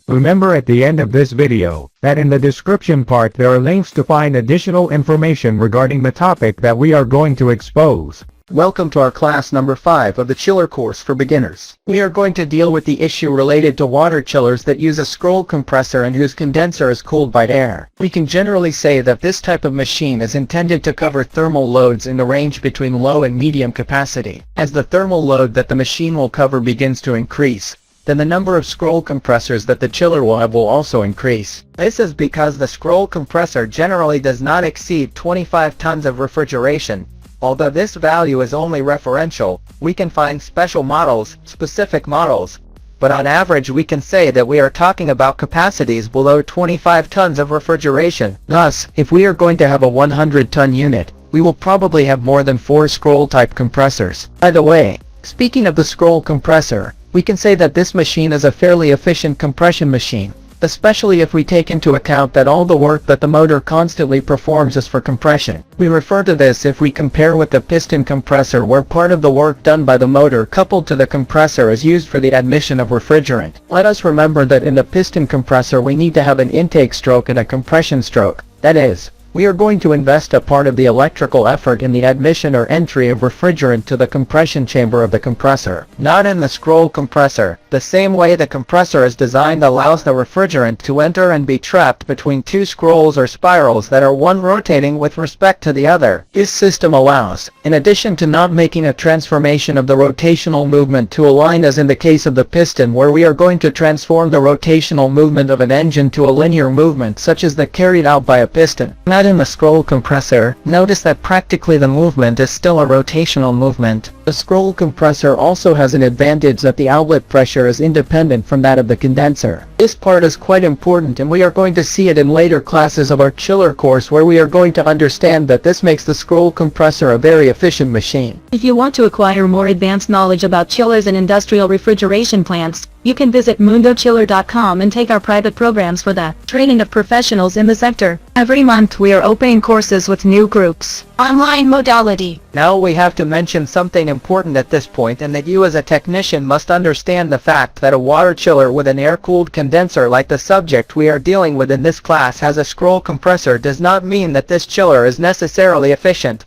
Remember at the end of this video, that in the description part there are links to find additional information regarding the topic that we are going to expose. Welcome to our class number 5 of the chiller course for beginners. We are going to deal with the issue related to water chillers that use a scroll compressor and whose condenser is cooled by air. We can generally say that this type of machine is intended to cover thermal loads in the range between low and medium capacity. As the thermal load that the machine will cover begins to increase, then the number of scroll compressors that the chiller will have will also increase. This is because the scroll compressor generally does not exceed 25 tons of refrigeration. Although this value is only referential, we can find special models, specific models, but on average we can say that we are talking about capacities below 25 tons of refrigeration. Thus, if we are going to have a 100-ton unit, we will probably have more than 4 scroll-type compressors. By the way, speaking of the scroll compressor, we can say that this machine is a fairly efficient compression machine, especially if we take into account that all the work that the motor constantly performs is for compression. We refer to this if we compare with the piston compressor, where part of the work done by the motor coupled to the compressor is used for the admission of refrigerant. Let us remember that in the piston compressor we need to have an intake stroke and a compression stroke. That is, we are going to invest a part of the electrical effort in the admission or entry of refrigerant to the compression chamber of the compressor. Not in the scroll compressor. The same way the compressor is designed allows the refrigerant to enter and be trapped between 2 scrolls or spirals that are one rotating with respect to the other. This system allows, in addition to not making a transformation of the rotational movement to a line as in the case of the piston, where we are going to transform the rotational movement of an engine to a linear movement such as that carried out by a piston. Not in the scroll compressor. Notice that practically the movement is still a rotational movement. The scroll compressor also has an advantage that the outlet pressure is independent from that of the condenser. This part is quite important, and we are going to see it in later classes of our chiller course, where we are going to understand that this makes the scroll compressor a very efficient machine. If you want to acquire more advanced knowledge about chillers and industrial refrigeration plants, you can visit mundochiller.com and take our private programs for the training of professionals in the sector. Every month we are opening courses with new groups. Online modality. Now we have to mention something important at this point, and that you as a technician must understand the fact that a water chiller with an air-cooled condenser like the subject we are dealing with in this class has a scroll compressor does not mean that this chiller is necessarily efficient.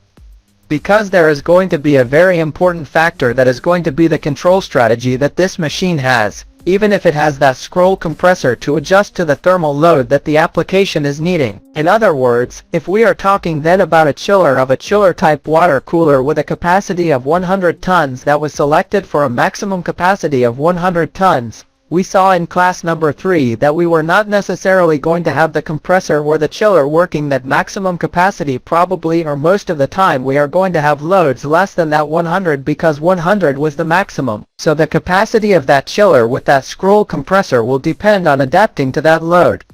Because there is going to be a very important factor that is going to be the control strategy that this machine has, even if it has that scroll compressor to adjust to the thermal load that the application is needing. In other words, if we are talking then about a chiller of a chiller-type water cooler with a capacity of 100 tons that was selected for a maximum capacity of 100 tons, we saw in class number 3 that we were not necessarily going to have the compressor or the chiller working that maximum capacity. Probably or most of the time we are going to have loads less than that 100, because 100 was the maximum. So the capacity of that chiller with that scroll compressor will depend on adapting to that load.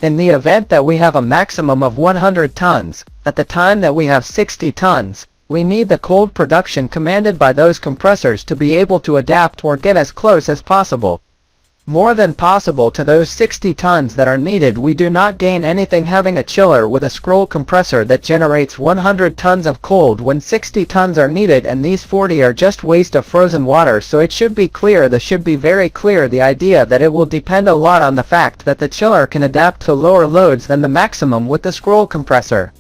In the event that we have a maximum of 100 tons, at the time that we have 60 tons, we need the cold production commanded by those compressors to be able to adapt or get as close as possible, more than possible, to those 60 tons that are needed. We do not gain anything having a chiller with a scroll compressor that generates 100 tons of cold when 60 tons are needed, and these 40 are just waste of frozen water. So it should be clear, very clear, the idea that it will depend a lot on the fact that the chiller can adapt to lower loads than the maximum with the scroll compressor.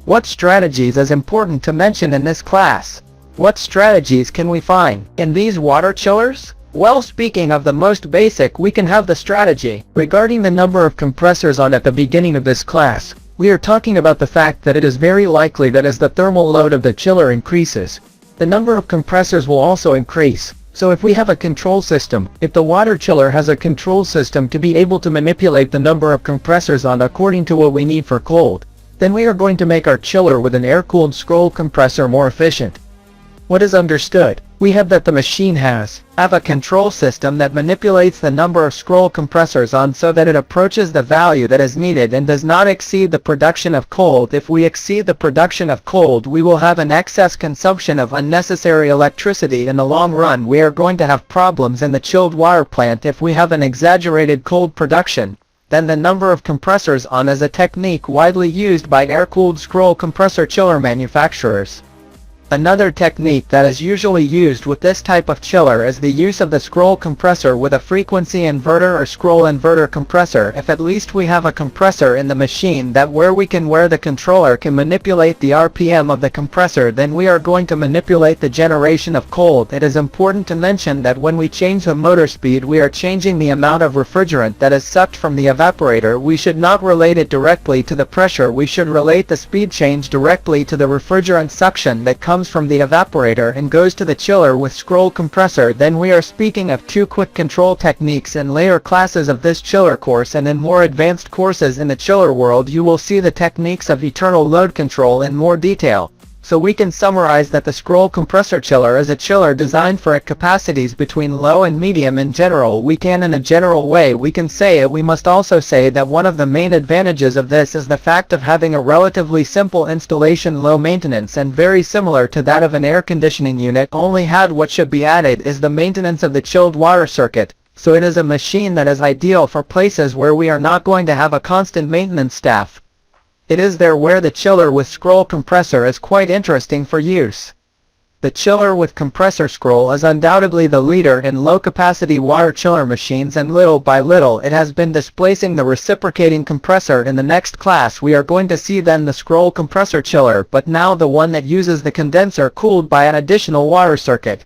What strategies is important to mention in this class? What strategies can we find in these water chillers? Well, speaking of the most basic, we can have the strategy regarding the number of compressors on at the beginning of this class. We are talking about the fact that it is very likely that as the thermal load of the chiller increases, the number of compressors will also increase. So if we have a control system, if the water chiller has a control system to be able to manipulate the number of compressors on according to what we need for cold, then we are going to make our chiller with an air-cooled scroll compressor more efficient. What is understood? We have that the machine have a control system that manipulates the number of scroll compressors on so that it approaches the value that is needed and does not exceed the production of cold. If we exceed the production of cold, we will have an excess consumption of unnecessary electricity. In the long run, we are going to have problems in the chilled water plant. If we have an exaggerated cold production, then the number of compressors on is a technique widely used by air-cooled scroll compressor chiller manufacturers. Another technique that is usually used with this type of chiller is the use of the scroll compressor with a frequency inverter or scroll inverter compressor. If at least we have a compressor in the machine where the controller can manipulate the RPM of the compressor, then we are going to manipulate the generation of cold. It is important to mention that when we change the motor speed, we are changing the amount of refrigerant that is sucked from the evaporator. We should not relate it directly to the pressure. We should relate the speed change directly to the refrigerant suction that comes from the evaporator and goes to the chiller with scroll compressor. Then we are speaking of two quick control techniques in later classes of this chiller course, and in more advanced courses in the chiller world you will see the techniques of eternal load control in more detail. So we can summarize that the scroll compressor chiller is a chiller designed for at capacities between low and medium. In general, we can say it. We must also say that one of the main advantages of this is the fact of having a relatively simple installation, low maintenance, and very similar to that of an air conditioning unit. What should be added is the maintenance of the chilled water circuit. So it is a machine that is ideal for places where we are not going to have a constant maintenance staff. It is there where the chiller with scroll compressor is quite interesting for use. The chiller with compressor scroll is undoubtedly the leader in low-capacity water chiller machines, and little by little it has been displacing the reciprocating compressor. In the next class we are going to see then the scroll compressor chiller, but now the one that uses the condenser cooled by an additional water circuit.